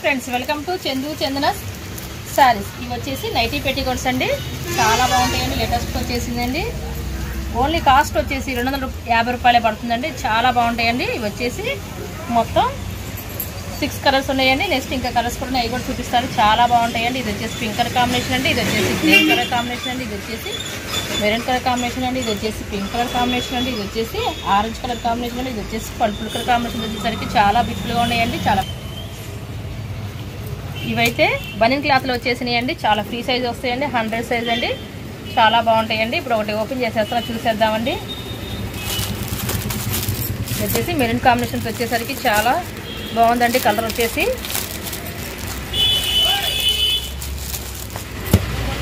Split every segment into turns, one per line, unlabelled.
Friends, welcome to చందన సారీస్. ఇవి వచ్చేసి nightie petticoats అండి. చాలా బాగుంటాయండి. లేటెస్ట్ వచ్చేసిందండి. ఓన్లీ కాస్ట్ వచ్చేసి 250 రూపాయలే పడుతుందండి. చాలా బాగుంటాయండి. ఇవి వచ్చేసి మొత్తం 6 కలర్స్ ఉన్నాయండి. నెక్స్ట్ ఇంకా కలర్స్ కూడా అవి కూడా చూపిస్తాను. చాలా బాగుంటాయండి. ఇది వచ్చేసి పింక్ కలర్ కాంబినేషన్ అండి. ఇది వచ్చేసి గ్రీన్ కలర్ కాంబినేషన్ అండి. ఇది వచ్చేసి మెరూన్ కలర్ కాంబినేషన్ అండి. ఇది వచ్చేసి పింక్ కలర్ కాంబినేషన్ అండి. ఇది వచ్చేసి ఆరెంజ్ కలర్ కాంబినేషన్ అండి. ఇది వచ్చేసి పర్పుల్ కలర్ కాంబినేషన్ వచ్చేసరికి చాలా బ్యూటిఫుల్గా ఉన్నాయండి. చాలా ఇవైతే బనియన్ క్లాత్లో వచ్చేసినాయండి. చాలా ఫ్రీ సైజ్ వస్తాయండి. 100 సైజ్ అండి. చాలా బాగుంటాయండి. ఇప్పుడు ఒకటి ఓపెన్ చేసేస్తా చూసేద్దామండి. వచ్చేసి మెరూన్ కాంబినేషన్స్ వచ్చేసరికి చాలా బాగుందండి. కలర్ వచ్చేసి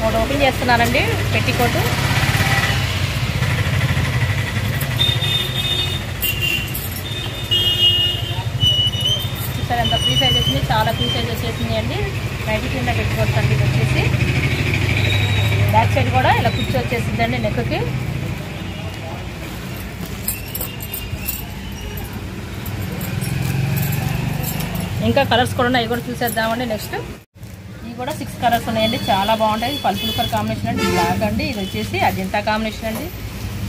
ఒకటి ఓపెన్ చేస్తున్నానండి. పెట్టికోట్ చూసారు ఎంత ఫ్రీ సైజ్ వచ్చింది. చాలా ఫ్రీ సైజ్ వచ్చేసింది అండి. నైటీ కింద పెట్టుకోవచ్చు అండి. ఇది వచ్చేసి బ్యాక్ సైడ్ కూడా ఇలా కుర్చీ వచ్చేసిందండి నెక్కి. ఇంకా కలర్స్ కూడా ఉన్నాయి. అవి కూడా చూసేద్దామండి. నెక్స్ట్ ఇవి కూడా 6 కలర్స్ ఉన్నాయండి. చాలా బాగుంటాయి. పర్పుల్ కలర్ కాంబినేషన్ అండి. బ్లాక్ అండి. ఇది వచ్చేసి అజంతా కాంబినేషన్ అండి.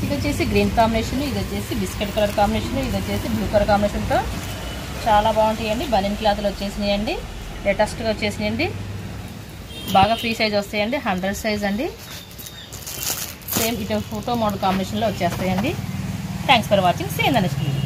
ఇది వచ్చేసి గ్రీన్ కాంబినేషన్. ఇది వచ్చేసి బిస్కెట్ కలర్ కాంబినేషన్. ఇది వచ్చేసి బ్లూ కలర్ కాంబినేషన్తో చాలా బాగుంటాయండి. బనియన్ క్లాత్లు వచ్చేసినాయండి. లేటెస్ట్గా వచ్చేసినాయండి. బాగా ఫ్రీ సైజ్ వస్తాయండి. 100 సైజ్ అండి. సేమ్ ఇటు ఫోటో మోడల్ కాంబినేషన్లో వచ్చేస్తాయండి. Thanks for watching. See in the next video.